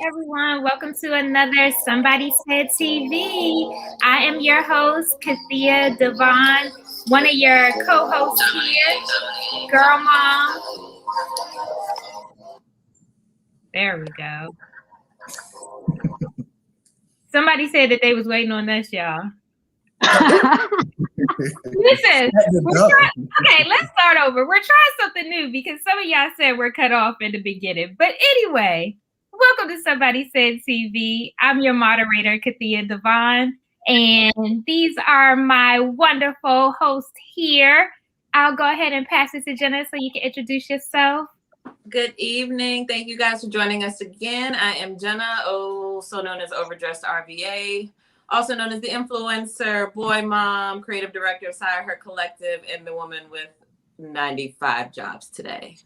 everyone. Welcome to another Somebody Said TV. I am your host, Kathia Devon, one of your co-hosts here, Girl Mom. There we go. Somebody said that they was waiting on us, y'all. Listen, okay, let's start over. We're trying something new because some of y'all said we're cut off in the beginning. But anyway, welcome to Somebody Said TV. I'm your moderator, Kathia Devon, and these are my wonderful hosts here. I'll go ahead and pass it to Jena so you can introduce yourself. Good evening. Thank you guys for joining us again. I am Jena, also known as Overdressed RVA, also known as the influencer, boy mom, creative director of Sire Her Collective, and the woman with 95 jobs today.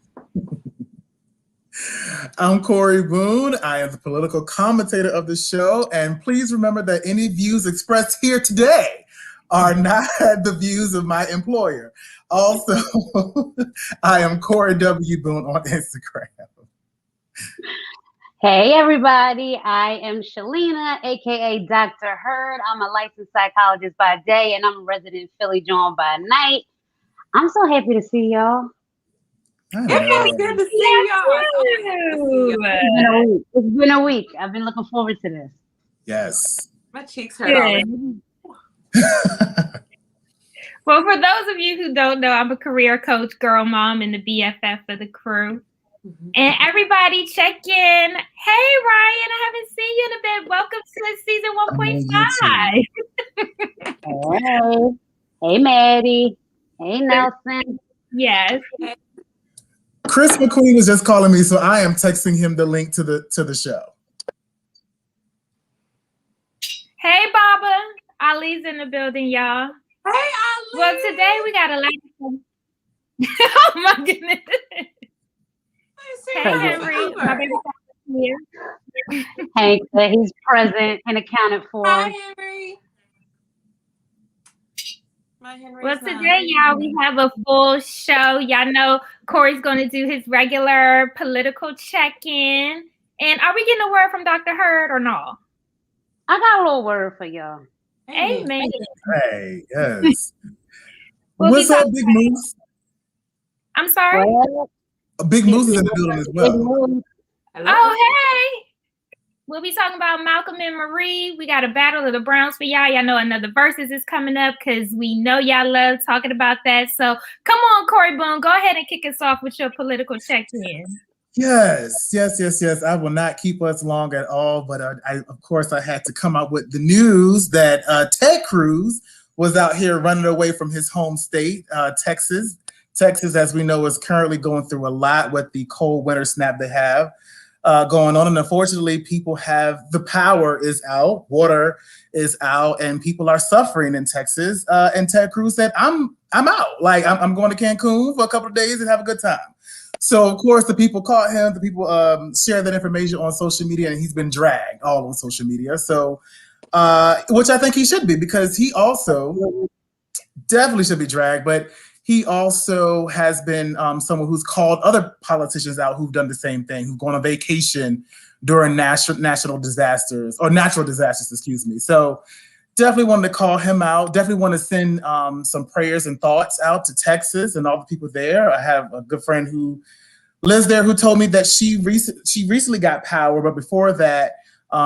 I'm Corey Boone. I am the political commentator of the show. And please remember that any views expressed here today are not the views of my employer. Also, I am Corey W. Boone on Instagram. Hey everybody, I am Shalena, aka Dr. Hurd. I'm a licensed psychologist by day and I'm a resident Philly John by night. I'm so happy to see y'all. It's good to see y'all. It's been a week. I've been looking forward to this. Yes. My cheeks hurt already. Well, for those of you who don't know, I'm a career coach, girl mom, and the BFF of the crew. Mm-hmm. And everybody check in. Hey, Ryan, I haven't seen you in a bit. Welcome to season 1.5. Hey, Maddie. Hey, Nelson. Yes. Chris McQueen is just calling me, so I am texting him the link to the show. Hey, Baba. Ali's in the building, y'all. Hey, Ali. Well, today we got a lot of oh, my goodness. Hey, Henry. My baby here. Hank, he's present and accounted for. Hi, Henry. Well, today, y'all, we have a full show. Y'all know Corey's going to do his regular political check-in. And are we getting a word from Dr. Hurd or no? I got a little word for y'all. Amen. Hey, yes. What's up, Big Moose? I'm sorry? Big Moose is in the building as well. Oh, hey. We'll be talking about Malcolm and Marie. We got a battle of the Browns for y'all. Y'all know another Verzuz is coming up because we know y'all love talking about that. So come on, Corey Boone. Go ahead and kick us off with your political check-in. Yes. I will not keep us long at all, but of course, I had to come out with the news that Ted Cruz was out here running away from his home state, Texas. Texas, as we know, is currently going through a lot with the cold winter snap they have going on. And unfortunately, people have the power is out, water is out, and people are suffering in Texas. And Ted Cruz said, I'm out. Like, I'm going to Cancun for a couple of days and have a good time. So, of course, the people caught him. The people share that information on social media, and he's been dragged all on social media. So, which I think he should be, because he also definitely should be dragged. But he also has been someone who's called other politicians out who've done the same thing, who've gone on vacation during national disasters, or natural disasters, excuse me. So definitely wanted to call him out. Definitely want to send some prayers and thoughts out to Texas and all the people there. I have a good friend who lives there who told me that she recently got power, but before that,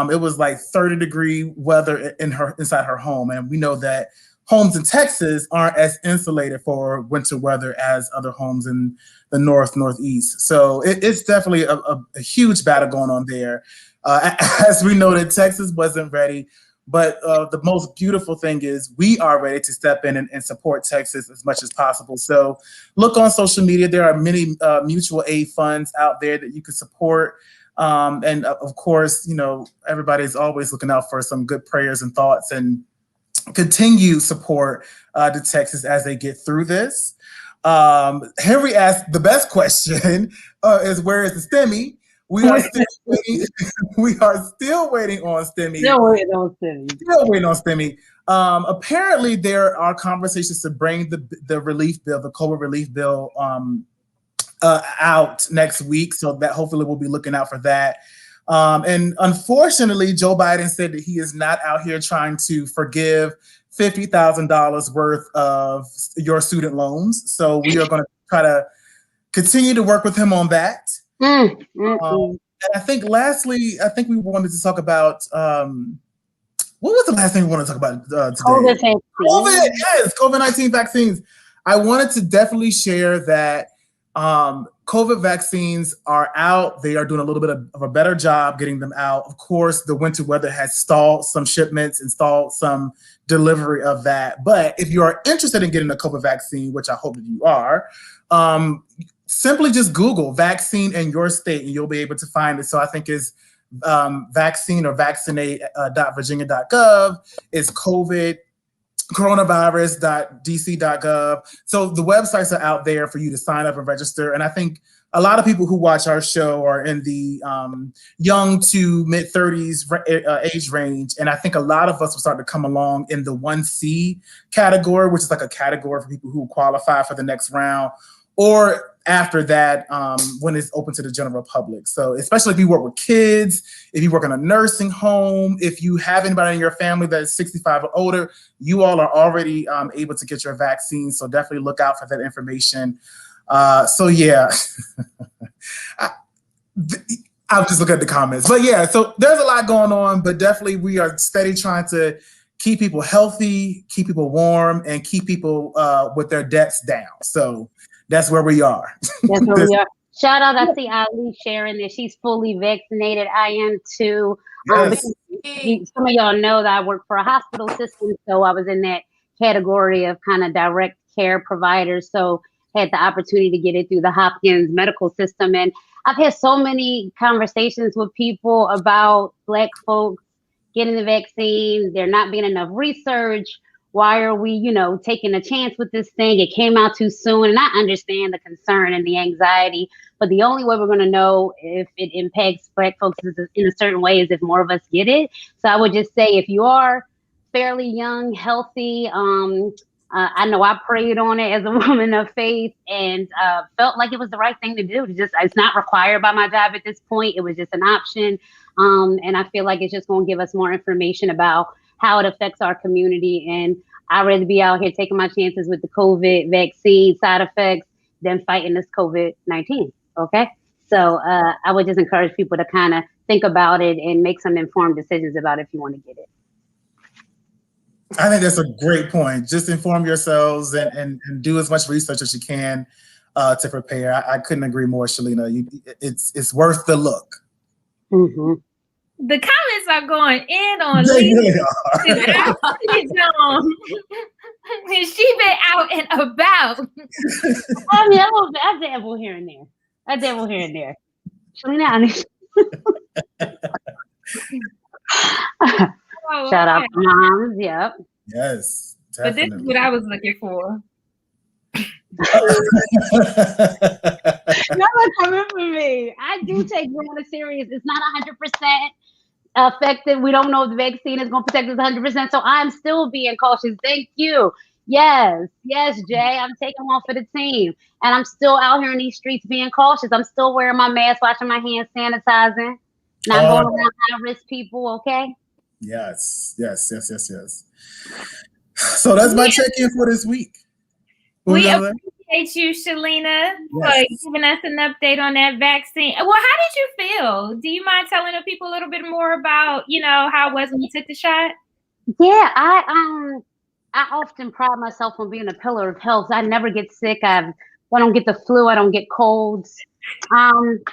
it was like 30-degree weather inside her home. And we know that homes in Texas aren't as insulated for winter weather as other homes in the northeast. So it's definitely a huge battle going on there. As we know, that Texas wasn't ready. But the most beautiful thing is we are ready to step in and support Texas as much as possible. So look on social media. There are many mutual aid funds out there that you can support. And of course, you know, everybody's always looking out for some good prayers and thoughts and continue support to Texas as they get through this. Henry asked the best question is, where is the STEMI? We are still waiting. We are still waiting on STEMI. Still waiting on STEMI. Apparently, there are conversations to bring the relief bill, the COVID relief bill, out next week. So that hopefully we'll be looking out for that. And unfortunately, Joe Biden said that he is not out here trying to forgive $50,000 worth of your student loans. So we are going to try to continue to work with him on that. And I think lastly, we wanted to talk about, what was the last thing we wanted to talk about today? COVID-19 vaccines. I wanted to definitely share that COVID vaccines are out. They are doing a little bit of a better job getting them out. Of course, the winter weather has stalled some shipments and stalled some delivery of that. But if you are interested in getting a COVID vaccine, which I hope that you are, simply just Google vaccine in your state and you'll be able to find it. So I think it's vaccine or vaccinate.virginia.gov. It's COVID coronavirus.dc.gov. So the websites are out there for you to sign up and register. And I think a lot of people who watch our show are in the young to mid 30s age range. And I think a lot of us will start to come along in the 1C category, which is like a category for people who qualify for the next round, or after that, when it's open to the general public. So especially if you work with kids, if you work in a nursing home, if you have anybody in your family that is 65 or older, you all are already able to get your vaccine. So definitely look out for that information. So yeah, I'll just look at the comments. But yeah, so there's a lot going on, but definitely we are steady trying to keep people healthy, keep people warm, and keep people with their debts down. So that's where we are. That's where we are. Shout out, I see Ali sharing that she's fully vaccinated. I am too. Yes. Some of y'all know that I work for a hospital system, so I was in that category of kind of direct care providers. So had the opportunity to get it through the Hopkins medical system. And I've had so many conversations with people about Black folks getting the vaccine, there not being enough research. Why are we, taking a chance with this thing? It came out too soon. And I understand the concern and the anxiety, but the only way we're going to know if it impacts Black folks in a certain way is if more of us get it. So I would just say, if you are fairly young, healthy, I know I prayed on it as a woman of faith and felt like it was the right thing to do. It's not required by my job at this point. It was just an option. And I feel like it's just going to give us more information about how it affects our community. And I'd rather be out here taking my chances with the COVID vaccine side effects than fighting this COVID-19. Okay. So I would just encourage people to kind of think about it and make some informed decisions about if you want to get it. I think that's a great point. Just inform yourselves and do as much research as you can to prepare. I couldn't agree more, Shalena. It's worth the look. Mm-hmm. The comments are going in on They Lisa. really are. She been out and about. I mean, I dabble here and there. Shalena, shout out to moms. Yep. Yes, definitely. But this is what I was looking for. Y'all are coming for me. I do take Corona serious. It's not 100% effective. We don't know if the vaccine is going to protect us 100%. So I'm still being cautious. Thank you. Yes, Jay. I'm taking one for the team. And I'm still out here in these streets being cautious. I'm still wearing my mask, washing my hands, sanitizing. Not going around high-risk people, okay? Yes. So that's my check-in for this week. We appreciate you, Shalena, for giving us an update on that vaccine. Well, how did you feel? Do you mind telling the people a little bit more about, how it was when you took the shot? Yeah, I often pride myself on being a pillar of health. I never get sick. I don't get the flu. I don't get colds. I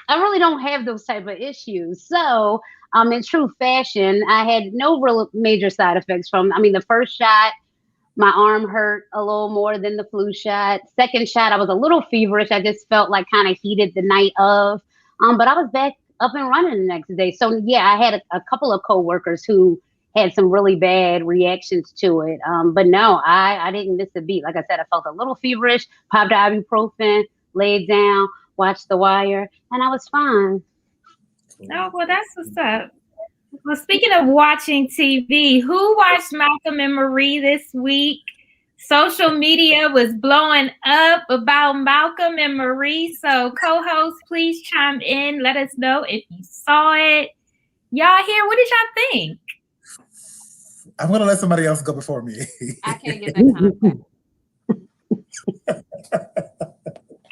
really don't have those type of issues. So, in true fashion, I had no real major side effects from. The first shot, my arm hurt a little more than the flu shot. Second shot, I was a little feverish. I just felt like kind of heated the night of. But I was back up and running the next day. So yeah, I had a couple of coworkers who had some really bad reactions to it. But no, I didn't miss a beat. Like I said, I felt a little feverish, popped ibuprofen, laid down, watched The Wire, and I was fine. Oh, well, that's what's up. Well, speaking of watching TV, who watched Malcolm and Marie this week? Social media was blowing up about Malcolm and Marie. So co-hosts, please chime in. Let us know if you saw it. Y'all here? What did y'all think? I'm gonna let somebody else go before me. I can't get that time back.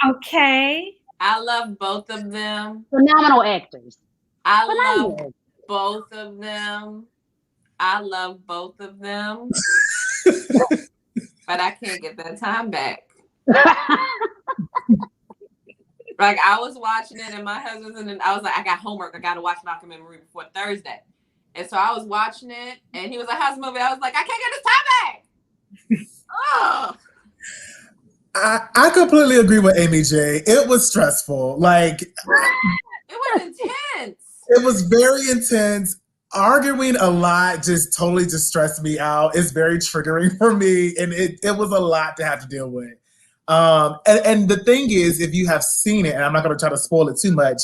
Okay. I love both of them. Phenomenal actors. I love both of them. I love both of them. But I can't get that time back. Like, I was watching it and my husband's and I was like, I got homework. I got to watch Malcolm and Marie before Thursday. And so I was watching it and he was like, how's the movie? I was like, I can't get this time back. Oh. I completely agree with Amy J. It was stressful. Like, it was intense. It was very intense. Arguing a lot just totally just stressed me out. It's very triggering for me. And it was a lot to have to deal with. And the thing is, if you have seen it, and I'm not going to try to spoil it too much,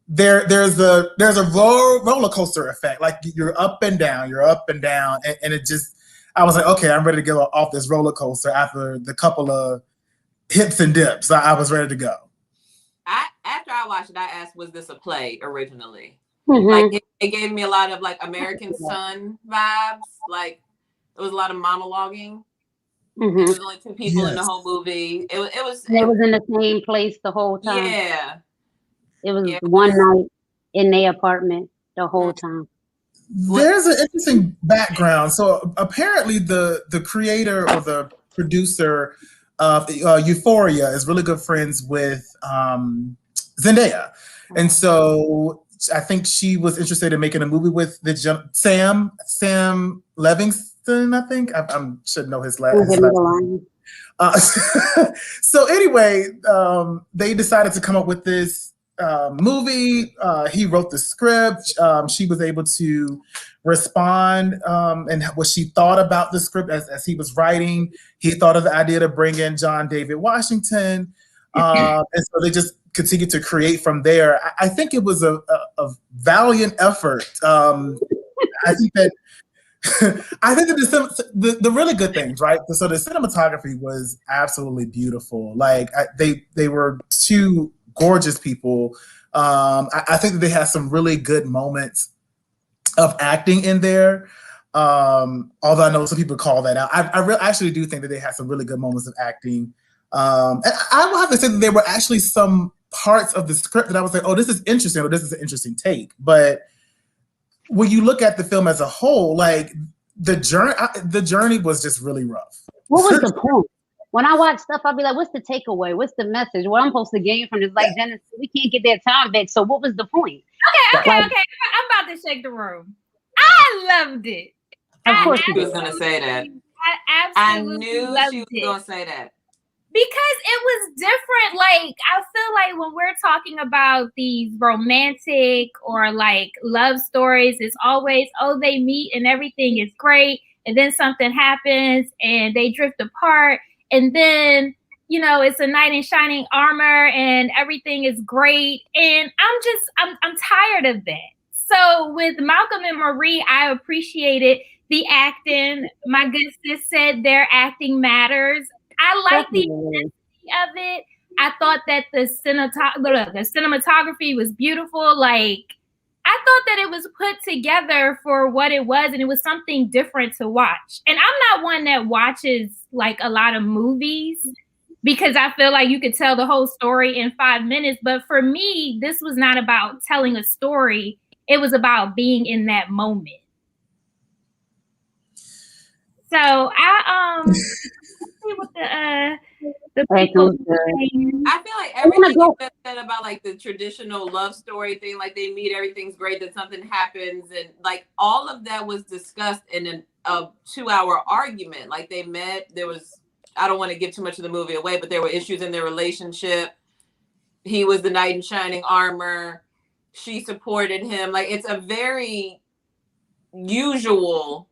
there's a roller coaster effect. Like you're up and down, and it just, I was like, okay, I'm ready to get off this roller coaster after the couple of hips and dips. I was ready to go. After I watched it, I asked, was this a play originally? Mm-hmm. Like it gave me a lot of like American Son vibes. Like it was a lot of monologuing. Mm-hmm. It was only two people in the whole movie. It was in the same place the whole time. Yeah. It was one night in their apartment the whole time. There's an interesting background. So apparently the creator or the producer of Euphoria is really good friends with Zendaya. And so I think she was interested in making a movie with the Sam Levinson, I think. I should know his last name. So anyway, they decided to come up with this movie. He wrote the script. She was able to respond and what she thought about the script as he was writing. He thought of the idea to bring in John David Washington. And so they just continued to create from there. I think it was a valiant effort. I think that the really good things, right? So the cinematography was absolutely beautiful. Like they were two gorgeous people. I think that they had some really good moments of acting in there. Although I know some people call that out. I actually do think that they had some really good moments of acting. And I will have to say that there were actually some parts of the script that I was like, oh, this is interesting, or this is an interesting take. But when you look at the film as a whole, like the journey was just really rough. What was the point? When I watch stuff, I'll be like, what's the takeaway? What's the message? What I'm supposed to gain from this? Like, Jena, we can't get that time back. So what was the point? Okay. I'm about to shake the room. I loved it. Of course she was going to say that. I absolutely knew she was going to say that. Because it was different. Like, I feel like when we're talking about these romantic or like love stories, it's always, oh, they meet and everything is great. And then something happens and they drift apart. And then, you know, it's a knight in shining armor and everything is great. And I'm tired of that. So with Malcolm and Marie, I appreciated the acting. My good sis said their acting matters. I like the intensity of it. I thought that the cinematography was beautiful. Like, I thought that it was put together for what it was, and it was something different to watch. And I'm not one that watches like a lot of movies because I feel like you could tell the whole story in 5 minutes. But for me, this was not about telling a story. It was about being in that moment. So I what the people saying. I feel like everything you said about like the traditional love story thing, like they meet, everything's great, then something happens, and like all of that was discussed in a 2-hour argument. Like they met, there was, I don't want to give too much of the movie away, but there were issues in their relationship. He was the knight in shining armor. She supported him. Like it's a very usual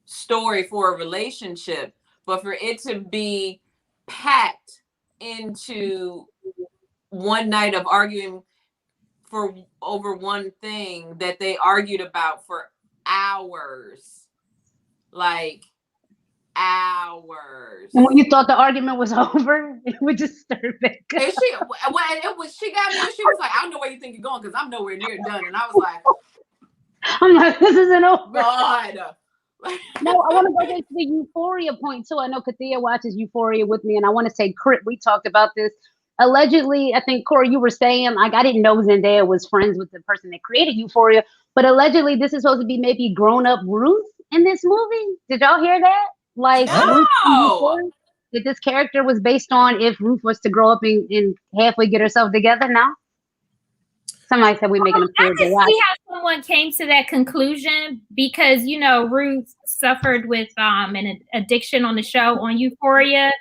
story for a relationship. But for it to be packed into one night of arguing for over one thing that they argued about for hours, like hours. And when you thought the argument was over, it would just start back up. And she got me. She was like, I don't know where you think you're going because I'm nowhere near done. And I was like, I'm like, this isn't over. God. No, I want to go back to the Euphoria point too. I know Kathia watches Euphoria with me, and I want to say, Crit, we talked about this. Allegedly, I think Corey, you were saying, like, I didn't know Zendaya was friends with the person that created Euphoria, but allegedly, this is supposed to be maybe grown-up Ruth in this movie. Did y'all hear that? Like, Ruth from Euphoria? That this character was based on if Ruth was to grow up and halfway get herself together now? Somebody said we making a I can see how someone came to that conclusion because, you know, Ruth suffered with an addiction on the show on Euphoria,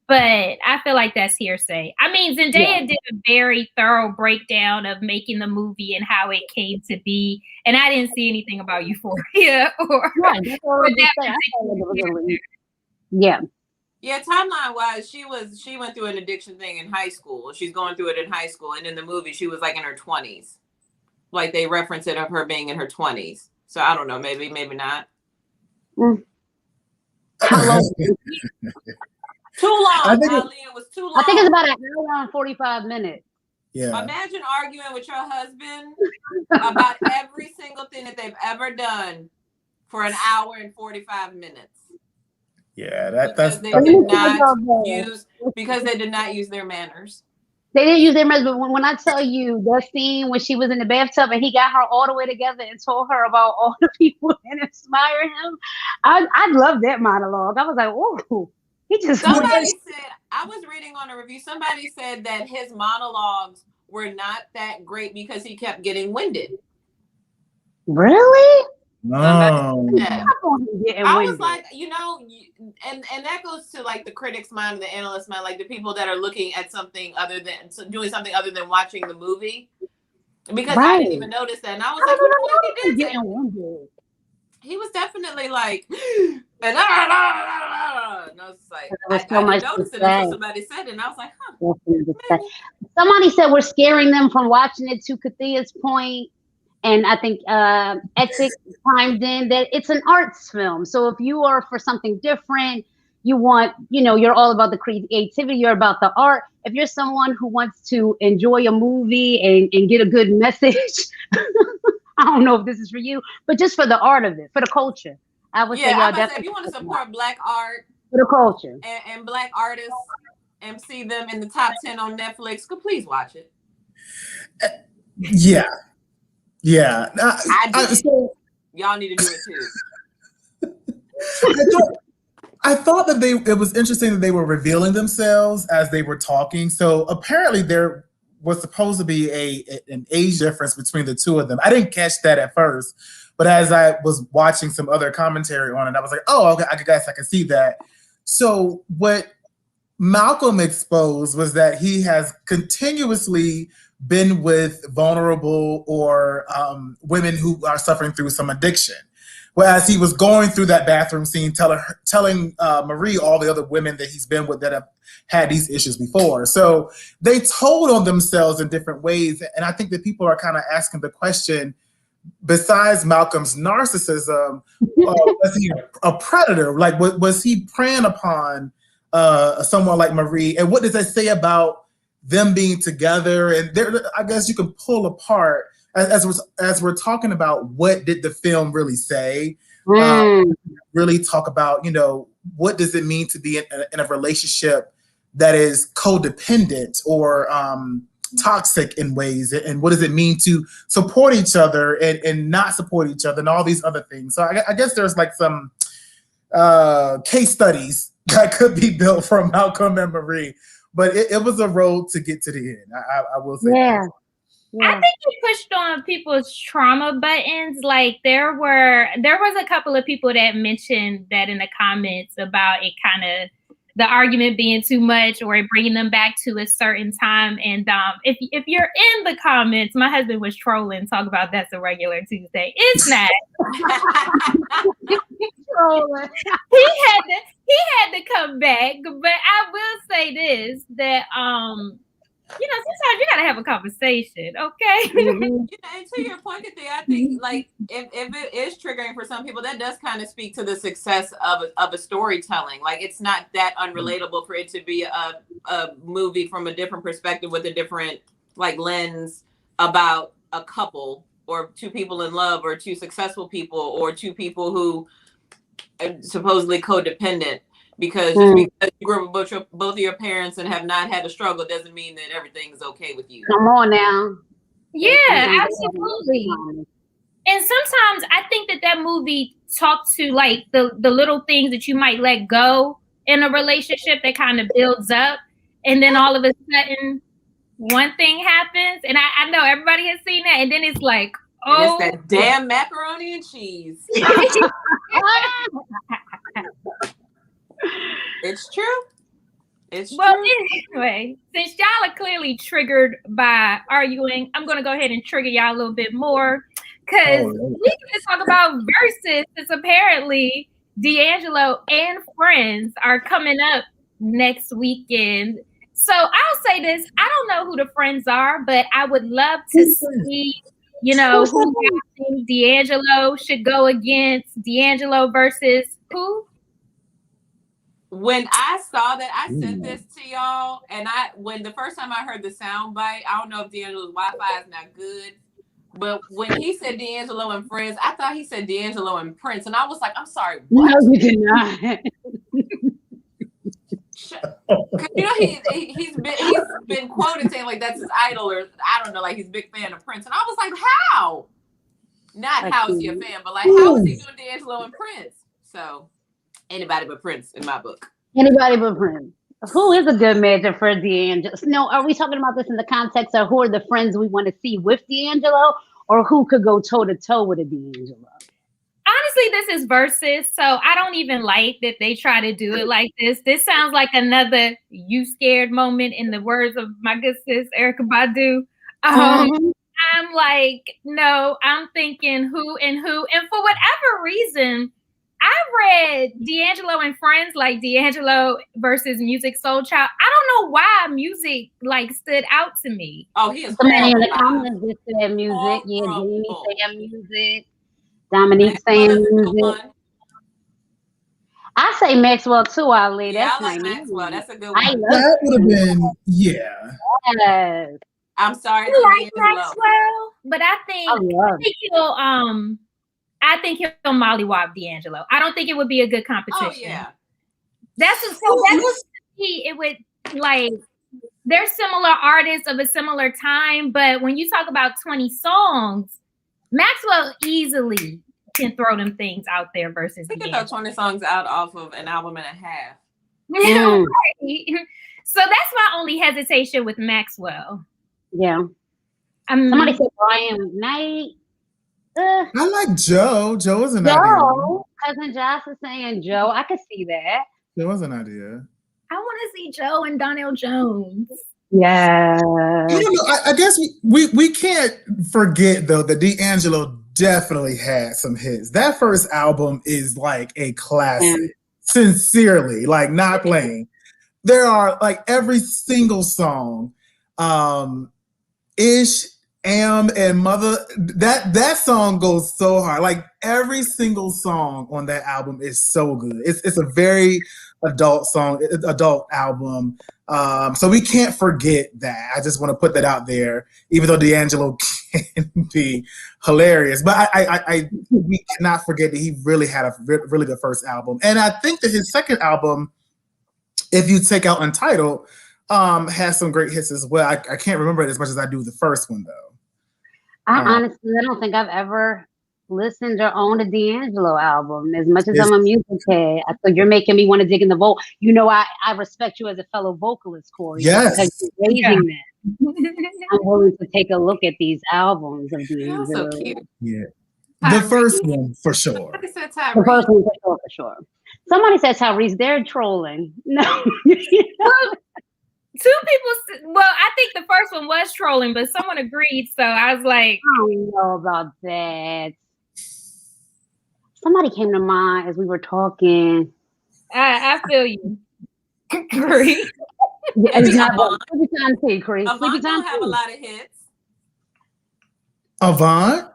but I feel like that's hearsay. I mean, Zendaya did a very thorough breakdown of making the movie and how it came to be, and I didn't see anything about Euphoria or yeah. Yeah, timeline wise, she went through an addiction thing in high school. She's going through it in high school, and in the movie, she was like in her 20s. Like they reference it of her being in her 20s. So I don't know, maybe not. How long? Too long. It was too long. I think it's about an hour and 45 minutes. Yeah. Imagine arguing with your husband about every single thing that they've ever done for an hour and 45 minutes. Yeah, because they did not use their manners. They didn't use their manners, but when I tell you that scene when she was in the bathtub and he got her all the way together and told her about all the people that inspire him, I love that monologue. I was like, oh, he just. Somebody said, I was reading on a review. Somebody said that his monologues were not that great because he kept getting winded. Really? No. I was like, you know, and that goes to like the critic's mind and the analyst's mind, like the people that are looking at something other than doing something other than watching the movie. Because I didn't even notice that. And I was like, you know, he was definitely like, and I was like, I didn't notice it until somebody said it. And I was like, huh. Somebody said we're scaring them from watching it, to Kathia's point. And I think Etik chimed in that it's an arts film. So if you are for something different, you want, you know, you're all about the creativity, you're about the art. If you're someone who wants to enjoy a movie and get a good message, I don't know if this is for you, but just for the art of it, for the culture. I would say y'all definitely. If you want to support Black art for the culture and Black artists and see them in the top 10 on Netflix, please watch it. Yeah. Yeah, so, y'all need to do it too. I thought that it was interesting that they were revealing themselves as they were talking. So apparently there was supposed to be an age difference between the two of them. I didn't catch that at first, but as I was watching some other commentary on it, I was like, oh, okay, I guess I can see that. So what Malcolm exposed was that he has continuously been with vulnerable or women who are suffering through some addiction. Whereas he was going through that bathroom scene telling Marie all the other women that he's been with that have had these issues before. So they told on themselves in different ways. And I think that people are kind of asking the question, besides Malcolm's narcissism, was he a predator? Like, was he preying upon someone like Marie? And what does that say about them being together? And I guess you can pull apart as we're talking about what did the film really say. Really talk about, you know, what does it mean to be in a relationship that is codependent or toxic in ways, and what does it mean to support each other and not support each other and all these other things. So I guess there's like some case studies that could be built from Malcolm and Marie. But it was a road to get to the end. I will say. Yeah. I think it pushed on people's trauma buttons. Like there was a couple of people that mentioned that in the comments about it kind of the argument being too much or bringing them back to a certain time. And if you're in the comments, my husband was trolling, talk about that's a regular Tuesday. It's not. He had to come back, but I will say this, that you know, sometimes you gotta have a conversation, okay? You know, and to your point, Kathia, I think like if it is triggering for some people, that does kind of speak to the success of a storytelling. Like it's not that unrelatable for it to be a movie from a different perspective with a different like lens about a couple or two people in love, or two successful people, or two people who are supposedly codependent. Because just because you grew up with both of your parents and have not had a struggle doesn't mean that everything is okay with you. Come on now. Yeah, absolutely. And sometimes I think that movie talked to like the little things that you might let go in a relationship that kind of builds up, and then all of a sudden one thing happens, and I know everybody has seen that, and then it's like, oh, and it's that damn macaroni and cheese. It's true. It's well, true. Anyway, since y'all are clearly triggered by arguing, I'm going to go ahead and trigger y'all a little bit more, because we can talk about Verzuz, since apparently D'Angelo and friends are coming up next weekend. So I'll say this: I don't know who the friends are, but I would love to see, who y'all think D'Angelo should go against. D'Angelo versus who? When I saw that, I sent this to y'all, and when the first time I heard the sound bite, I don't know if D'Angelo's Wi-Fi is not good, but when he said D'Angelo and friends, I thought he said D'Angelo and Prince, and I was like, I'm sorry, what? No, you did not. He's been quoted saying like that's his idol, or I don't know, like he's a big fan of Prince, and I was like, how? Not how is he a fan, but like how is he doing D'Angelo and Prince? So anybody but Prince in my book. Anybody but Prince. Who is a good match for D'Angelo? No, are we talking about this in the context of who are the friends we want to see with D'Angelo, or who could go toe to toe with a D'Angelo? Honestly, this is Verzuz, so I don't even like that they try to do it like this. This sounds like another "you scared" moment, in the words of my good sis Erykah Badu. I'm like, no, I'm thinking who and who, and for whatever reason, I read D'Angelo and friends like D'Angelo versus Music Soul Child. I don't know why music like stood out to me. Oh, he is. Somebody in the comments just said music. Yeah, Jamie saying music. Dominique saying music. I say Maxwell too, Ali. Yeah, That's I like my Maxwell. name. That's a good one. That would have been, yeah. Yes. I'm sorry, I like Maxwell, but I think he'll mollywop D'Angelo. I don't think it would be a good competition. Oh yeah, it would, like, they're similar artists of a similar time, but when you talk about 20 songs, Maxwell easily can throw them things out there versus he can throw 20 songs out off of an album and a half. Right. So that's my only hesitation with Maxwell. Yeah. Somebody said Brian McKnight. I like Joe. Joe is an idea. Cousin Josh is saying Joe. I could see that. Joe was an idea. I want to see Joe and Donnell Jones. Yeah. I guess we can't forget though that D'Angelo definitely had some hits. That first album is like a classic. Sincerely, like not playing. There are like every single song, Ish, Am, and Mother. That song goes so hard. Like every single song on that album is so good. It's a very adult album. So we can't forget that. I just want to put that out there, even though D'Angelo can be hilarious. But we cannot forget that he really had a really good first album. And I think that his second album, if you take out Untitled, has some great hits as well. I can't remember it as much as I do the first one, though. Honestly, I don't think I've ever listened or owned a D'Angelo album as much as I'm a music head. So you're making me want to dig in the vault. You know, I respect you as a fellow vocalist, Corey. Yes. Because you're raising that. I'm willing to take a look at these albums of D'Angelo. So cute. Yeah. The first one, for sure. The first one, for sure. Somebody said Tyrese. They're trolling. No. Two people, well, I think the first one was trolling, but someone agreed. So I was like, I don't know about that. Somebody came to mind as we were talking. I feel you. Agree. Yeah, it's not Sleepy Time Tea, Chris. Avant don't have a lot of hits. Avant?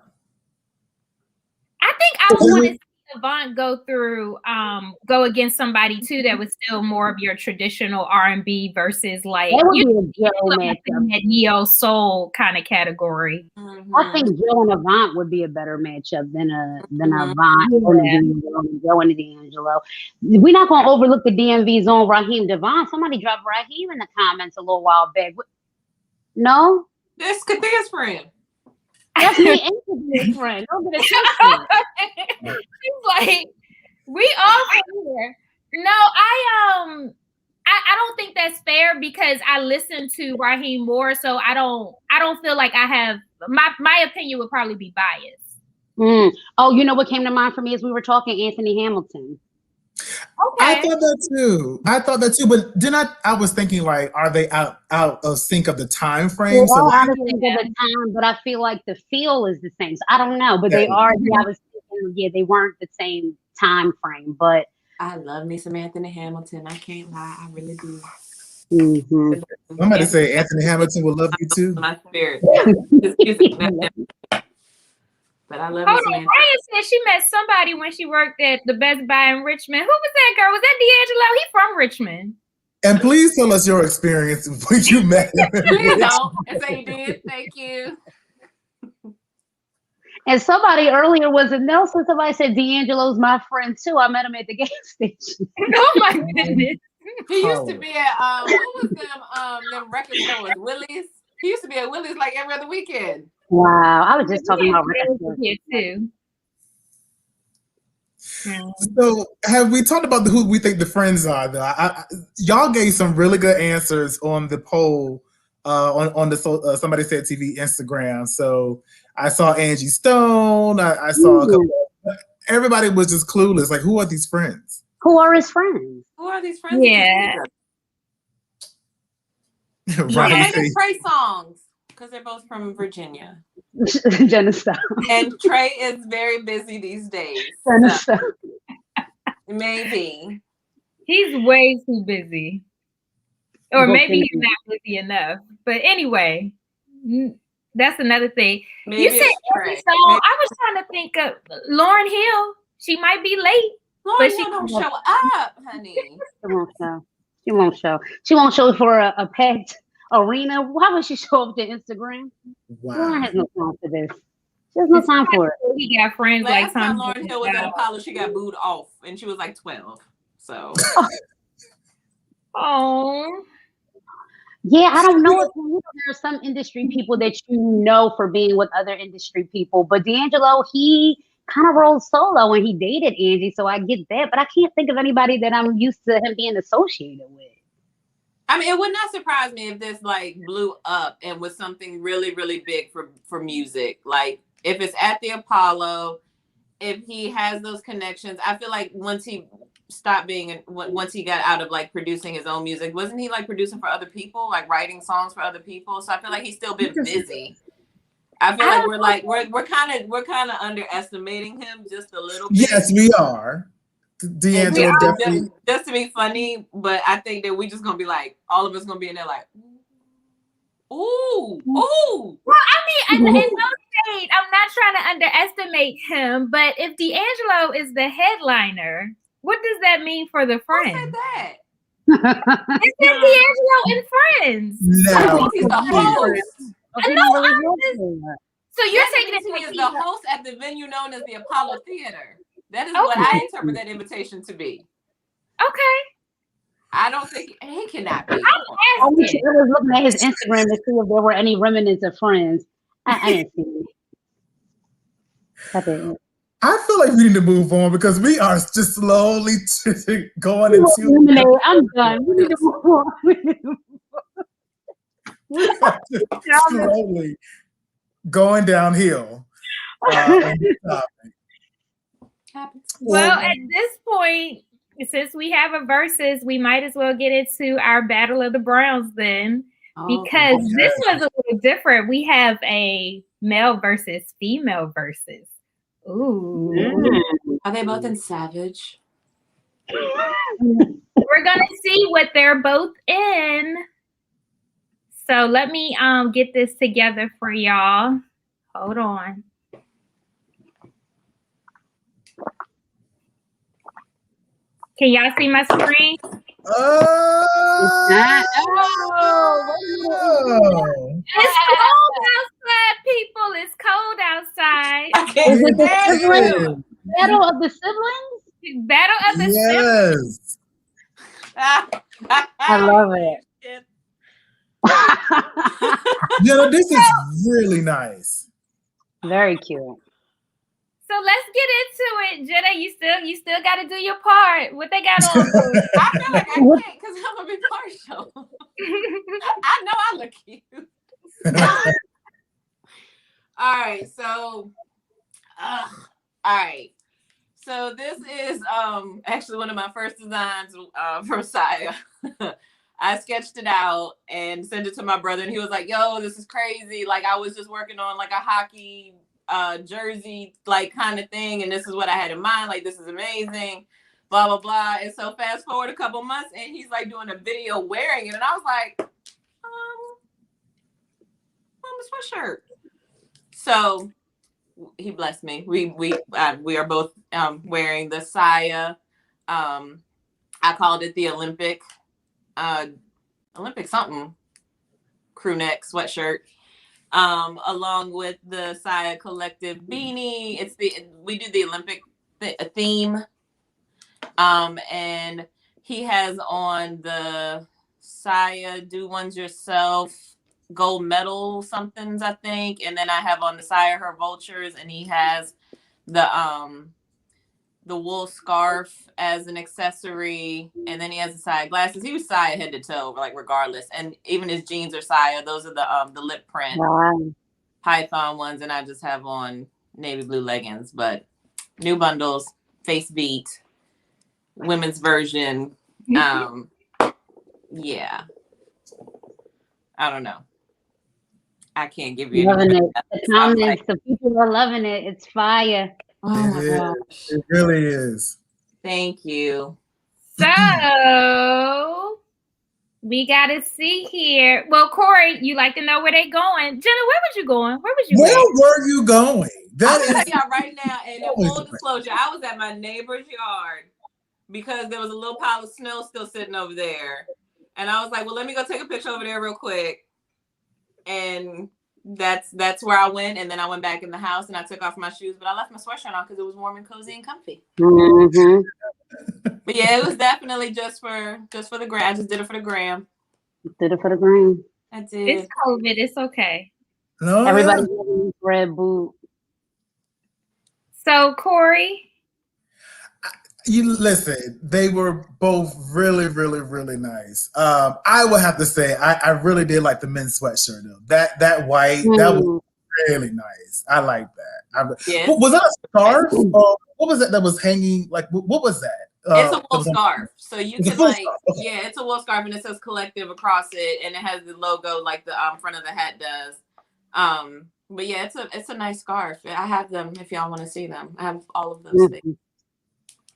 I think I want to see Avant go against somebody too that was still more of your traditional R&B versus like that would be a Joe matchup. That neo soul kind of category. I think Joe and Avant would be a better matchup than Avant Yeah. and Joe and D'Angelo. We're not gonna overlook the DMV's own Raheem Devon. Somebody dropped Raheem in the comments a little while back. No, That's Kathia's friend. that's me and Kathia's friend. Don't get it twisted. She's like, we all here. No, I don't think that's fair because I listen to Raheem more, so I don't feel like I have my opinion would probably be biased. Oh, you know what came to mind for me as we were talking? Anthony Hamilton. Okay. I thought that too. But then I was thinking, like, are they out of sync of the time frame? They are out of sync of the time, but I feel like the feel is the same. So I don't know, but they are. Yeah, I was thinking, they weren't the same time frame. But I love me some Anthony Hamilton. I can't lie, I really do. Somebody say Anthony Hamilton will love you too. My spirit. His music, but I love Hold on, Ryan said she met somebody when she worked at the Best Buy in Richmond. Who was that girl? Was that D'Angelo? He from Richmond. And please tell us your experience when you met him. Please don't. And say you did. Thank you. And somebody earlier was it Nelson? Somebody said D'Angelo's my friend too. I met him at the gas station. Oh my goodness. He used to be at what was them record stores? Willie's. He used to be at Willie's like every other weekend. Wow, I was just talking about here too. So, have we talked about who we think the friends are? Though y'all gave some really good answers on the poll on the Somebody Said TV Instagram. So I saw Angie Stone. I saw a couple. Everybody was just clueless. Like, who are these friends? Who are his friends? Who are these friends? Yeah. Right. They Trey songs because they're both from Virginia. Jena style. And Trey is very busy these days. So. Maybe. He's way too busy. Or maybe he's not busy enough. But anyway, that's another thing. Maybe you said Trey. So I was trying to think of Lauryn Hill. She might be late. Lauryn Hill don't show up, honey. She won't show. She won't show for a packed arena. Why would she show up to Instagram? Wow. Lauryn has no time for this. She has no time for it. He got friends Last like time Lauryn Hill was at Apollo, she got booed off, and she was like 12. So. Oh. Yeah, I don't know if there are some industry people that you know for being with other industry people, but D'Angelo, he kind of rolled solo when he dated Angie, so I get that, but I can't think of anybody that I'm used to him being associated with. I mean, it would not surprise me if this like blew up and was something really, really big for music. Like if it's at the Apollo, if he has those connections, I feel like once he got out of like producing his own music, wasn't he like producing for other people, like writing songs for other people? So I feel like he's still been busy. I feel like we're kind of underestimating him just a little bit. Yes, we are. D'Angelo definitely. Just to be funny, but I think that we just gonna be like, all of us gonna be in there like, ooh. Well, I mean, in no shade, I'm not trying to underestimate him, but if D'Angelo is the headliner, what does that mean for the friends? Who said that? It says D'Angelo and Friends. No. He's the host. So you're taking it he is the host at the venue known as the Apollo Theater. That is what I interpret that invitation to be. Okay. I don't think he cannot be. I was looking at his Instagram to see if there were any remnants of Friends. I didn't see it. I feel like we need to move on because we are just slowly going into. I'm done. We need to move on. We are just slowly going downhill. Well, at this point, since we have a versus, we might as well get into our Battle of the Browns then, because this was a little different. We have a male versus female versus. Ooh. Are they both in Savage? We're gonna see what they're both in. So let me get this together for y'all. Hold on. Can y'all see my screen? Oh, It's cold outside, people. It's cold outside. I can't Is it the stand siblings? Battle of the siblings? Battle of the siblings. yes. I love it. Yeah, this is really nice. Very cute. So let's get into it, Jena. You still got to do your part. What they got on? I feel like I can't because I'm gonna be partial. I know I look cute. All right, so, all right. So this is actually one of my first designs for Saya. I sketched it out and sent it to my brother, and he was like, "Yo, this is crazy! Like I was just working on like a hockey jersey like kind of thing, and this is what I had in mind. Like this is amazing, blah blah blah." And so fast forward a couple months, and he's like doing a video wearing it, and I was like, "I'm a sweatshirt." So he blessed me. We are both wearing the Saya. I called it the Olympic something crew neck sweatshirt. Along with the Saya Collective beanie. We do the Olympic theme. And he has on the Saya Do Ones Yourself gold medal somethings, I think. And then I have on the Saya Her Vultures, and he has the wool scarf as an accessory, and then he has the Saya glasses. He was Saya head to toe, like regardless. And even his jeans are Saya. Those are the lip print python ones, and I just have on navy blue leggings. But new bundles, face beat, women's version. Yeah, I don't know. I can't give you loving it. The comments, the people are loving it. It's fire. Oh my gosh. It really is. Thank you. So we gotta see here. Well, Corey, you like to know where they going. Jena, where was you going? Where were you going? I'll tell y'all right now, and in full disclosure, I was at my neighbor's yard because there was a little pile of snow still sitting over there. And I was like, well, let me go take a picture over there real quick. And that's where I went. And then I went back in the house and I took off my shoes, but I left my sweatshirt on because it was warm and cozy and comfy. Mm-hmm. But yeah, it was definitely just for the gram. I just did it for the gram. Did it for the gram. I did. It's COVID. It's okay. No, everybody's wearing red boot. So Corey, you listen. They were both really, really, really nice. I would have to say I really did like the men's sweatshirt though. That white that was really nice. I like that. Yes. Was that a scarf? Or what was that was hanging? Like what was that? It's a wool scarf, so you can like, okay. yeah, it's a wool scarf, and it says Collective across it, and it has the logo like the front of the hat does. But yeah, it's a nice scarf. I have them if y'all want to see them. I have all of those things.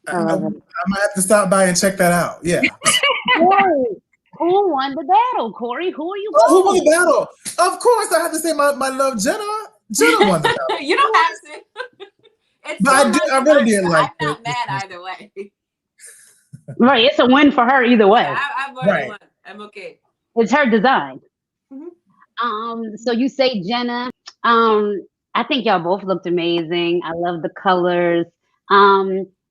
I might have to stop by and check that out. Yeah. Corey, who won the battle? Corey, who are you? Who won the battle? Of course, I have to say my love Jena. Jena won the battle. You don't have to. It's but I really did like. I'm not mad either way. Right, it's a win for her either way. I've already won. I'm okay. It's her design. Mm-hmm. So you say Jena. I think y'all both looked amazing. I love the colors.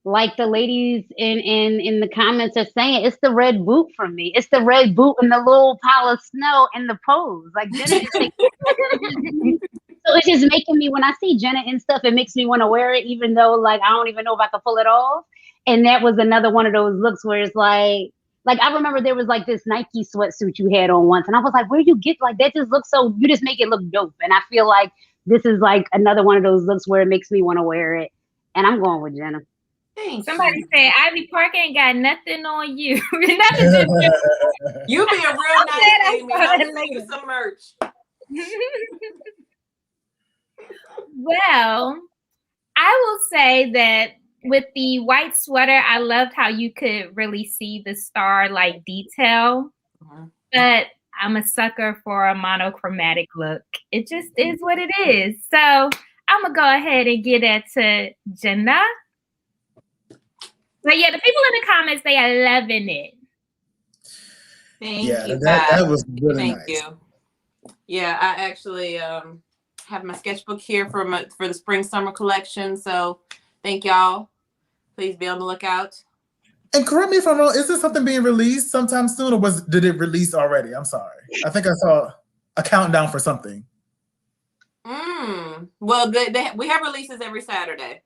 Like the ladies in the comments are saying, it's the red boot for me. It's the red boot and the little pile of snow in the pose. Like Jena is like, so it's just making me, when I see Jena and stuff, it makes me want to wear it, even though like I don't even know if I can pull it off. And that was another one of those looks where it's like I remember there was like this Nike sweatsuit you had on once, and I was like, where you get like that? Just looks so, you just make it look dope. And I feel like this is like another one of those looks where it makes me want to wear it. And I'm going with Jena. Thanks. Somebody said Ivy Park ain't got nothing on you. Nothing to you be a real nice Amy. I'll send you some merch. Well, I will say that with the white sweater, I loved how you could really see the star like detail. But I'm a sucker for a monochromatic look. It just is what it is. So I'm gonna go ahead and get that to Jena. But yeah, the people in the comments, they are loving it. Thank you, that was really Thank nice. you. Yeah, I actually have my sketchbook here for the spring summer collection. So thank y'all. Please be on the lookout. And correct me if I'm wrong, is this something being released sometime soon, or did it release already? I'm sorry. I think I saw a countdown for something. Well, we have releases every Saturday.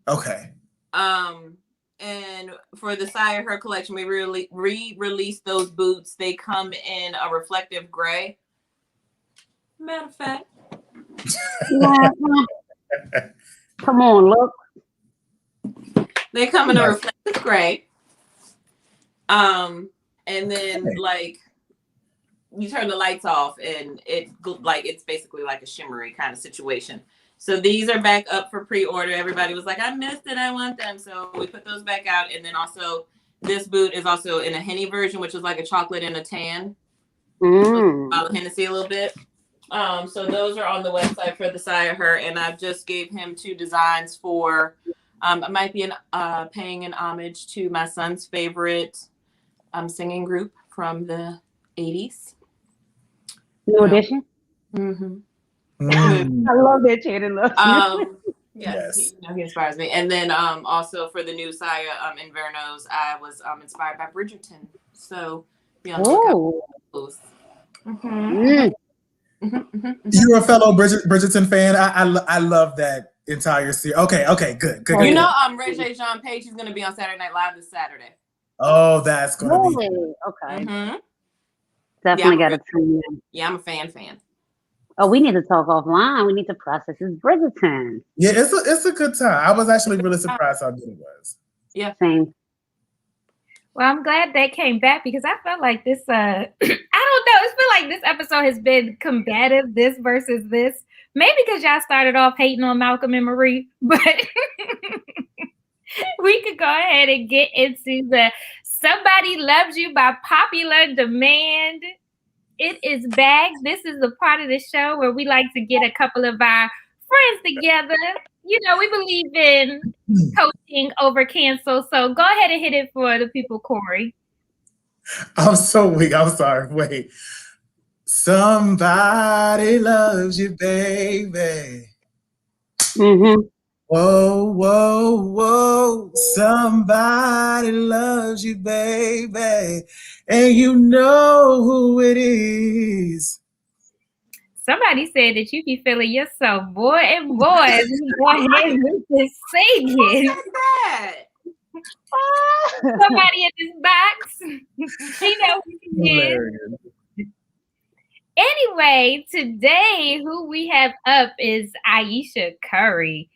Okay. And for the Sire Her collection, we re-release those boots. They come in a reflective gray. Matter of fact. Yeah. Come on, look. They come in a reflective gray. And then like you turn the lights off and it's basically like a shimmery kind of situation. So these are back up for pre-order. Everybody was like, I missed it, I want them. So we put those back out. And then also this boot is also in a Henny version, which is like a chocolate and a tan. Follow Hennessy a little bit. So those are on the website for the Sire Her. And I just gave him 2 designs for it might be paying an homage to my son's favorite singing group from the 80s. New Edition? Mm-hmm. I love that Shannon loves. Yes. He inspires me. And then also for the new Saya Invernos, I was inspired by Bridgerton. So be on the lookout. You're a fellow Bridgerton fan. I love that entire series. Okay, good. You know, Regé Jean Page is going to be on Saturday Night Live this Saturday. Oh, that's going to be okay. Definitely got to tune in. Yeah, I'm a fan. Oh, we need to talk offline. We need to process this Bridgerton. Yeah, it's a good time. I was actually really surprised how good it was. Yeah, same. Well, I'm glad they came back because I felt like this. I don't know. I feel like this episode has been combative. This versus this. Maybe because y'all started off hating on Malcolm and Marie, but we could go ahead and get into the Somebody Loves You by popular demand. It is back. This is the part of the show where we like to get a couple of our friends together. You know, we believe in coaching over cancel. So go ahead and hit it for the people, Corey. I'm so weak. I'm sorry. Wait. Somebody loves you, baby. Whoa. Somebody loves you, baby. And you know who it is. Somebody said that you be feeling yourself, boy and boy. Go ahead with this singing. Somebody in this box. She knows who it is. Anyway, today who we have up is Ayesha Curry.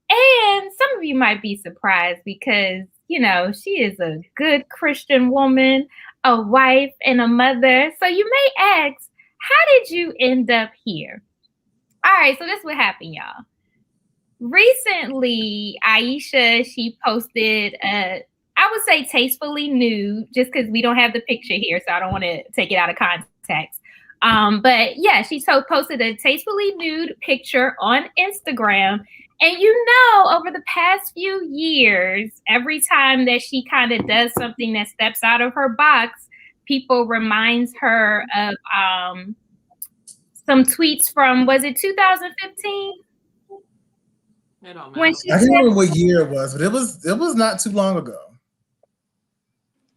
And some of you might be surprised because, you know, she is a good Christian woman, a wife, and a mother. So you may ask, how did you end up here? All right, so this is what happened, y'all. Recently, Ayesha, she posted I would say tastefully nude, just because we don't have the picture here, so I don't want to take it out of context. But yeah, she posted a tastefully nude picture on Instagram. And you know, over the past few years, every time that she kind of does something that steps out of her box, people reminds her of some tweets from, was it 2015? I don't know. I can't remember what year it was, but it was not too long ago.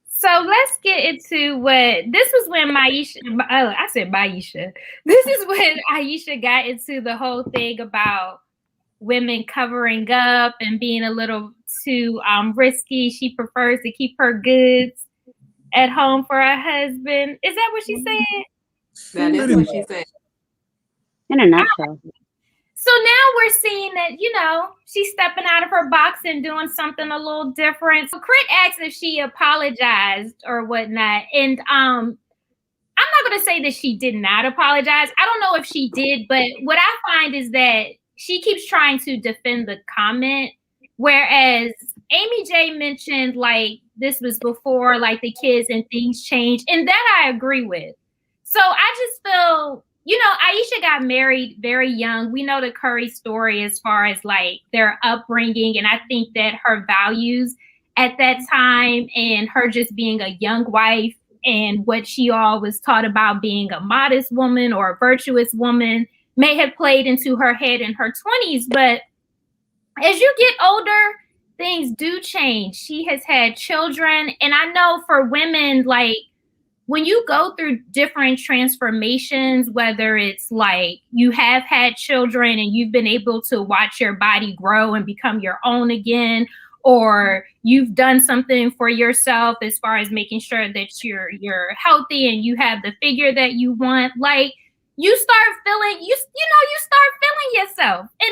So let's get into this was when I said Maisha. This is when Ayesha got into the whole thing about women covering up and being a little too risky. She prefers to keep her goods at home for her husband. Is that what she said? That is what she said. In a nutshell. So now we're seeing that, you know, she's stepping out of her box and doing something a little different. So Crit asked if she apologized or whatnot. And I'm not going to say that she did not apologize. I don't know if she did, but what I find is that she keeps trying to defend the comment. Whereas Amy J mentioned, like, this was before, like, the kids and things changed. And that I agree with. So I just feel, you know, Ayesha got married very young. We know the Curry story as far as like their upbringing. And I think that her values at that time, and her just being a young wife and what she all was taught about being a modest woman or a virtuous woman may have played into her head in her 20s. But as you get older, things do change. She has had children. And I know for women, like, when you go through different transformations, whether it's like you have had children and you've been able to watch your body grow and become your own again, or you've done something for yourself as far as making sure that you're healthy and you have the figure that you want, like, you start feeling you start feeling yourself, and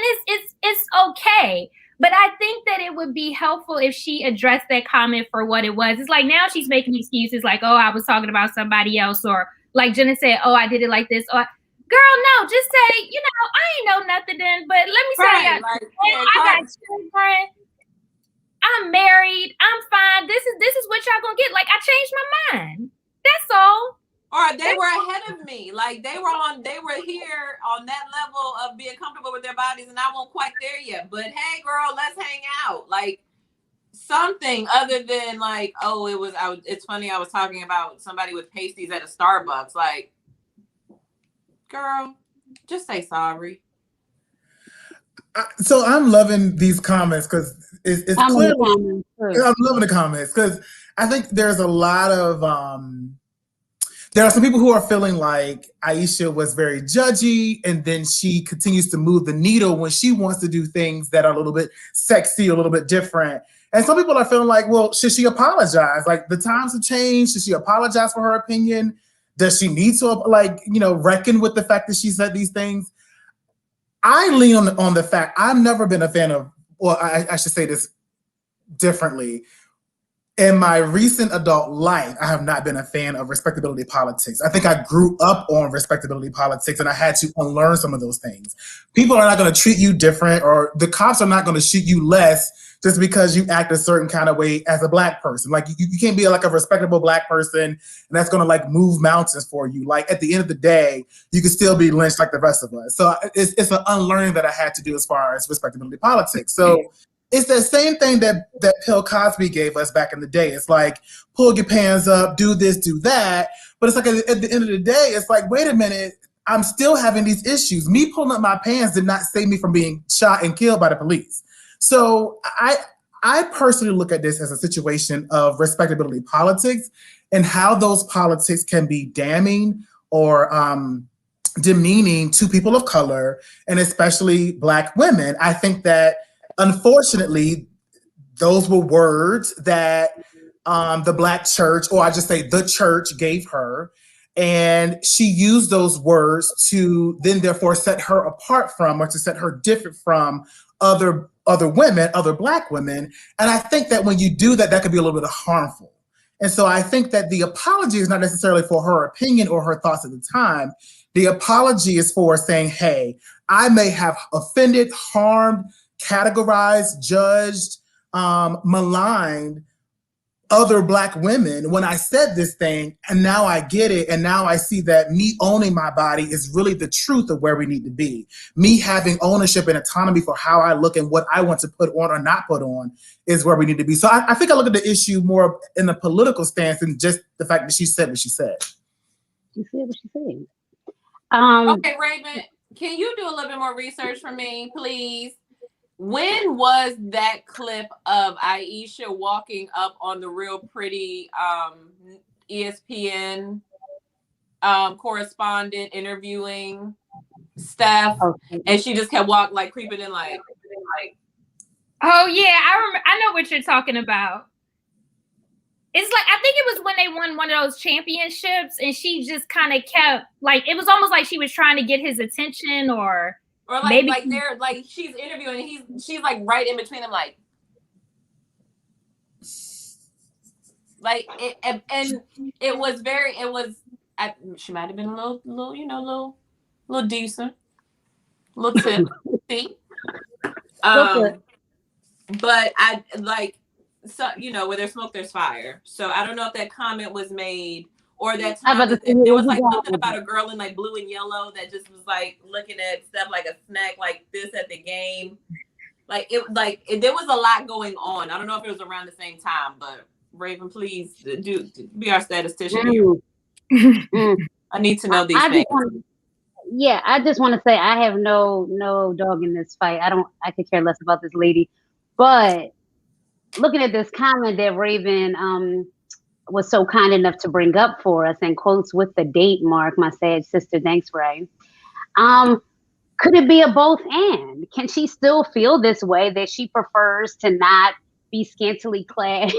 it's okay. But I think that it would be helpful if she addressed that comment for what it was. It's like now she's making excuses like, oh, I was talking about somebody else, or like Jena said, oh, I did it like this. Or, girl, no, just say, I ain't know nothing then, but let me say, I got children, I'm married, I'm fine. This is what y'all gonna get. Like, I changed my mind. That's all. Or they were ahead of me. Like they were here on that level of being comfortable with their bodies, and I won't quite there yet. But hey, girl, let's hang out. Like something other than like, oh, it's funny. I was talking about somebody with pasties at a Starbucks. Like, girl, just say sorry. So I'm loving these comments because it's clear. I'm loving the comments because I think there's a lot of there are some people who are feeling like Ayesha was very judgy, and then she continues to move the needle when she wants to do things that are a little bit sexy, a little bit different. And some people are feeling like, well, should she apologize? Like the times have changed. Should she apologize for her opinion? Does she need to reckon with the fact that she said these things? I lean on the fact I've never been a fan of, well, I should say this differently. In my recent adult life, I have not been a fan of respectability politics. I think I grew up on respectability politics and I had to unlearn some of those things. People are not going to treat you different, or the cops are not going to shoot you less just because you act a certain kind of way as a Black person. Like you can't be like a respectable Black person and that's going to like move mountains for you. Like at the end of the day, you can still be lynched like the rest of us. So it's an unlearning that I had to do as far as respectability politics. So it's the same thing that Bill Cosby gave us back in the day. It's like, pull your pants up, do this, do that. But it's like at the end of the day, it's like, wait a minute, I'm still having these issues. Me pulling up my pants did not save me from being shot and killed by the police. So I personally look at this as a situation of respectability politics and how those politics can be damning or demeaning to people of color, and especially Black women. I think that unfortunately, those were words that the Black church, or I just say the church, gave her. And she used those words to then therefore set her apart from, or to set her different from other women, other Black women. And I think that when you do that, that could be a little bit harmful. And so I think that the apology is not necessarily for her opinion or her thoughts at the time. The apology is for saying, hey, I may have offended, harmed, categorized, judged, maligned other Black women when I said this thing, and now I get it, and now I see that me owning my body is really the truth of where we need to be. Me having ownership and autonomy for how I look and what I want to put on or not put on is where we need to be. So I think I look at the issue more in a political stance than just the fact that she said what she said. She said what she said. Okay, Raven, can you do a little bit more research for me, please? When was that clip of Ayesha walking up on the Real Pretty ESPN correspondent interviewing Steph, and she just kept creeping in like? Oh yeah, I know what you're talking about. It's like, I think it was when they won one of those championships, and she just kind of kept it was almost like she was trying to get his attention, or maybe they're she's interviewing, and she's like right in between them, and it was she might have been a little decent, little tipsy. But I so where there's smoke, there's fire. So I don't know if that comment was made, or that time there was something about a girl in blue and yellow that just was looking at stuff like a snack, like this at the game. there was a lot going on. I don't know if it was around the same time, but Raven, please do be our statistician here. I need to know these things. I just want to say I have no dog in this fight. I could care less about this lady. But looking at this comment that Raven was so kind enough to bring up for us, and quotes with the date mark, my sad sister, thanks, Ray. Could it be a both and? Can she still feel this way, that she prefers to not be scantily clad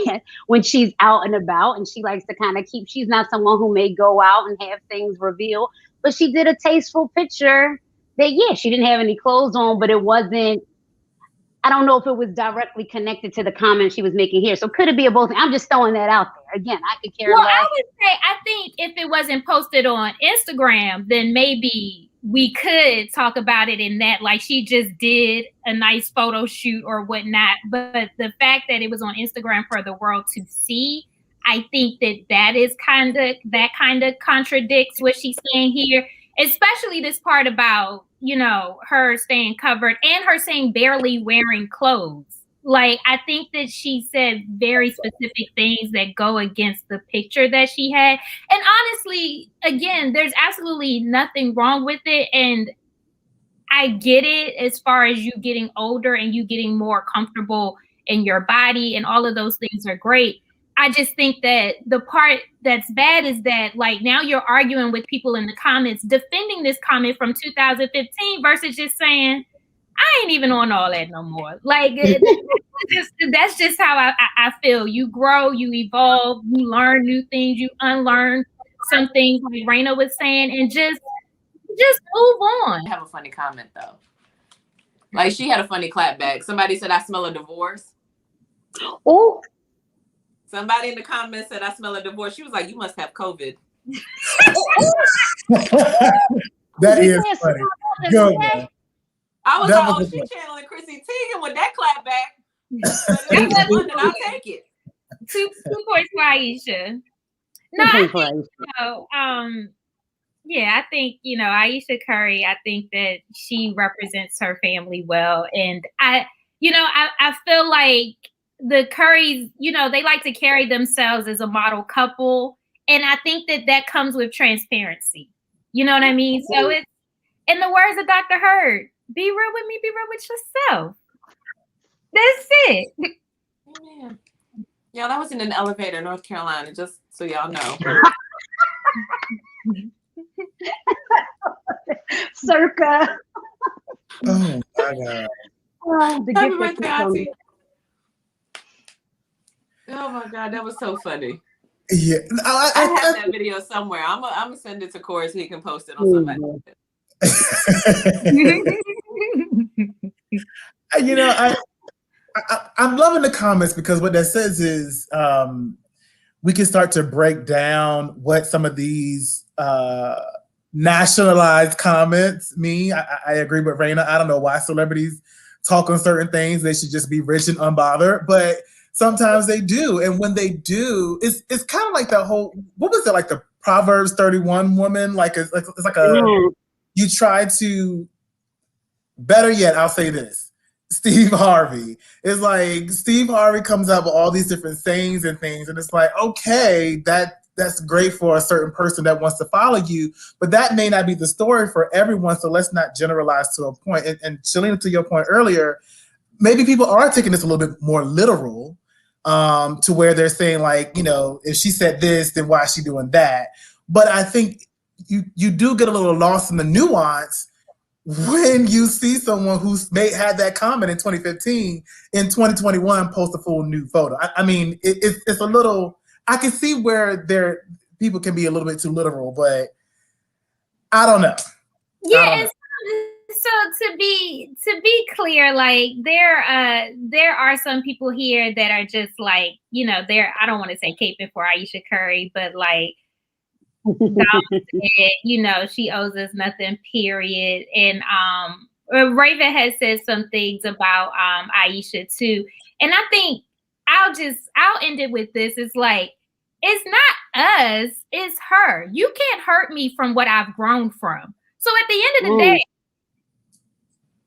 when she's out and about, and she likes to kind of she's not someone who may go out and have things revealed, but she did a tasteful picture that, she didn't have any clothes on, but it wasn't, I don't know if it was directly connected to the comment she was making here. So could it be a both? I'm just throwing that out there. Again, I could care less. I would say, I think if it wasn't posted on Instagram, then maybe we could talk about it in that, like she just did a nice photo shoot or whatnot. But the fact that it was on Instagram for the world to see, I think that is kind of contradicts what she's saying here, especially this part about, her staying covered and her saying barely wearing clothes. Like, I think that she said very specific things that go against the picture that she had. And honestly, again, there's absolutely nothing wrong with it. And I get it as far as you getting older and you getting more comfortable in your body, and all of those things are great. I just think that the part that's bad is that, like, now you're arguing with people in the comments, defending this comment from 2015 versus just saying, I ain't even on all that no more. Like, that's just how I feel. You grow, you evolve, you learn new things, you unlearn some things, like Raina was saying, and just move on. I have a funny comment though. Like, she had a funny clap back. Somebody said, I smell a divorce. Oh. Somebody in the comments said, I smell a divorce. She was like, you must have COVID. That is funny. Good. I was like, oh, she's channeling Chrissy Teigen with that clap back. But London, I'll take it. 2 points for Ayesha. No, I think, Ayesha Curry, I think that she represents her family well. And I feel like the Currys, they like to carry themselves as a model couple. And I think that comes with transparency. You know what I mean? So it's, in the words of Dr. Hurd, be real with me, be real with yourself. That's it. Yeah. Yeah, that was in an elevator in North Carolina, just so y'all know. Circa. Oh my God. Happy birthday, Auntie. Oh my God, that was so funny. Yeah, I have that video somewhere. I'm gonna send it to Corey so he can post it on somebody. I'm loving the comments, because what that says is we can start to break down what some of these nationalized comments mean. I agree with Raina. I don't know why celebrities talk on certain things. They should just be rich and unbothered, but sometimes they do. And when they do, it's kind of like that whole, what was it, like the Proverbs 31 woman? Like it's like a, you try to, better yet, I'll say this. Steve Harvey. It's like Steve Harvey comes up with all these different sayings and things, and it's like, okay, that's great for a certain person that wants to follow you, but that may not be the story for everyone, so let's not generalize to a point. And Shalena, to your point earlier, maybe people are taking this a little bit more literal, to where they're saying, like, if she said this, then why is she doing that? But I think you do get a little lost in the nuance when you see someone who's had that comment in 2015, in 2021 post a full new photo. I mean, it's a little, I can see where people can be a little bit too literal, but I don't know. Yeah, so to be clear, like there are some people here that are just like, I don't want to say caping for Ayesha Curry, but like, she owes us nothing, period. And Raven has said some things about Ayesha too. And I think I'll end it with this. It's like, it's not us, it's her. You can't hurt me from what I've grown from. So at the end of the day,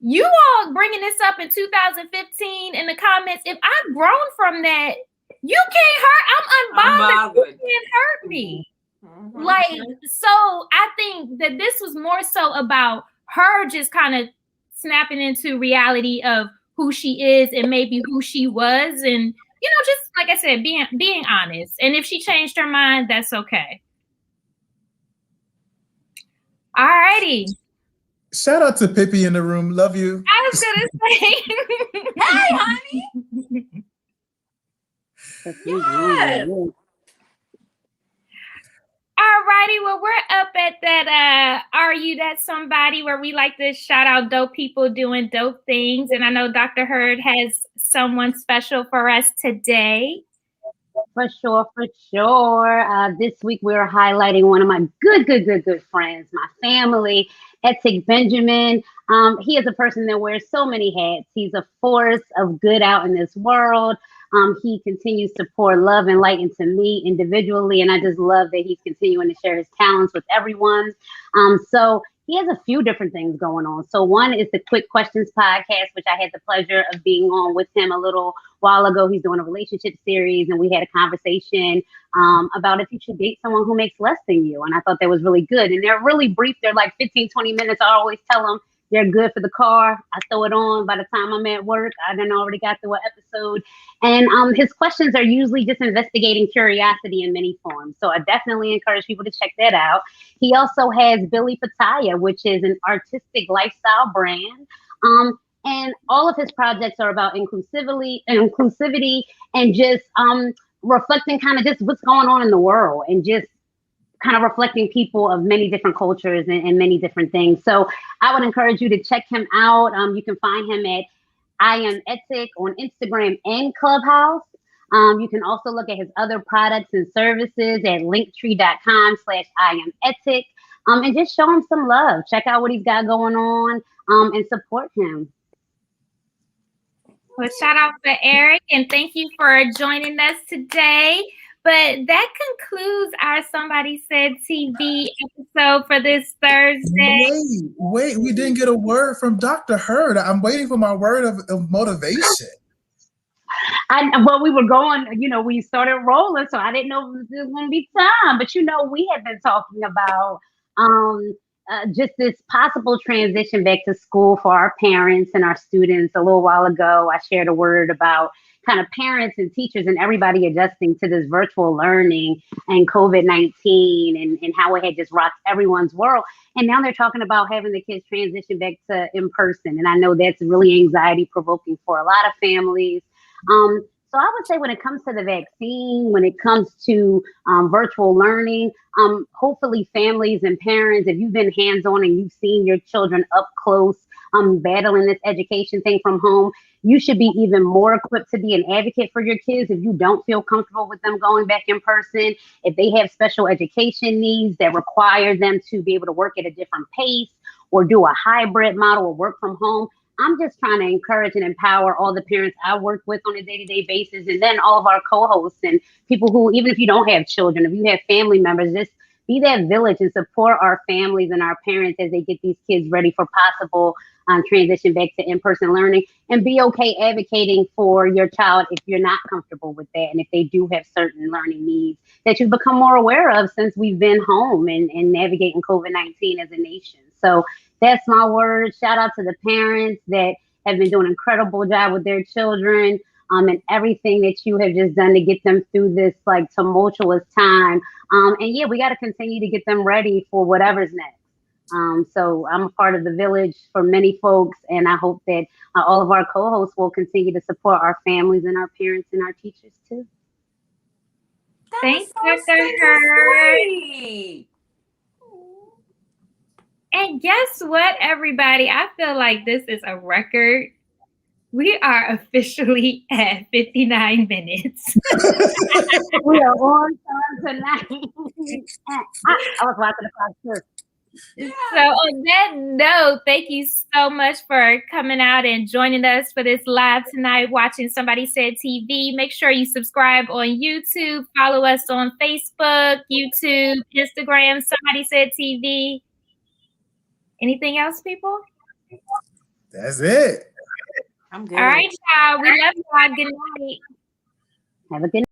you all bringing this up in 2015 in the comments, if I've grown from that, you can't hurt. I'm unbothered. You can't hurt me. Mm-hmm. Like, so I think that this was more so about her just kind of snapping into reality of who she is and maybe who she was, and just like I said, being honest. And if she changed her mind, that's okay. All righty. Shout out to Pippi in the room. Love you. I was gonna say, hey, honey. Yes. Alrighty, well, we're up at that Are You That Somebody, where we like to shout out dope people doing dope things. And I know Dr. Hurd has someone special for us today. For sure. This week we're highlighting one of my good friends, my family, Etik Benjamin. He is a person that wears so many hats. He's a force of good out in this world. He continues to pour love and light into me individually, and I just love that he's continuing to share his talents with everyone. So he has a few different things going on. So one is the Quick Questions podcast, which I had the pleasure of being on with him a little while ago. He's doing a relationship series, and we had a conversation about if you should date someone who makes less than you. And I thought that was really good. And they're really brief. They're like 15, 20 minutes. I always tell them they're good for the car. I throw it on. By the time I'm at work, I done already got through an episode. And his questions are usually just investigating curiosity in many forms. So I definitely encourage people to check that out. He also has Billy Pataya, which is an artistic lifestyle brand. And all of his projects are about inclusivity and just reflecting kind of just what's going on in the world and just kind of reflecting people of many different cultures and many different things. So I would encourage you to check him out. You can find him at I Am Etik on Instagram and Clubhouse. You can also look at his other products and services at linktree.com/IamEtik. And just show him some love. Check out what he's got going on and support him. Well, shout out to Eric, and thank you for joining us today. But that concludes our Somebody Said TV episode for this Thursday. Wait, we didn't get a word from Dr. Hurd. I'm waiting for my word of motivation. Well, we were going, we started rolling, so I didn't know if there was going to be time. But, we had been talking about just this possible transition back to school for our parents and our students. A little while ago, I shared a word about kind of parents and teachers and everybody adjusting to this virtual learning and COVID-19 and how it had just rocked everyone's world. And now they're talking about having the kids transition back to in person. And I know that's really anxiety provoking for a lot of families. So I would say when it comes to the vaccine, when it comes to virtual learning, hopefully families and parents, if you've been hands-on and you've seen your children up close, battling this education thing from home, you should be even more equipped to be an advocate for your kids if you don't feel comfortable with them going back in person, if they have special education needs that require them to be able to work at a different pace or do a hybrid model or work from home. I'm just trying to encourage and empower all the parents I work with on a day-to-day basis, and then all of our co-hosts and people who, even if you don't have children, if you have family members, just be that village and support our families and our parents as they get these kids ready for possible transition back to in-person learning, and be okay advocating for your child if you're not comfortable with that and if they do have certain learning needs that you've become more aware of since we've been home and navigating COVID-19 as a nation. So that's my word. Shout out to the parents that have been doing an incredible job with their children and everything that you have just done to get them through this like tumultuous time. And yeah, we got to continue to get them ready for whatever's next. So I'm a part of the village for many folks, and I hope that all of our co-hosts will continue to support our families and our parents and our teachers too. Thanks, Dr. Hurd. And guess what, everybody? I feel like this is a record. We are officially at 59 minutes. We are on time tonight. I was watching the clock too. Yeah. So on that note, thank you so much for coming out and joining us for this live tonight, watching Somebody Said TV. Make sure you subscribe on YouTube, follow us on Facebook, YouTube, Instagram, Somebody Said TV. Anything else, people? That's it. I'm good. All right, y'all. We love y'all. Good night. Have a good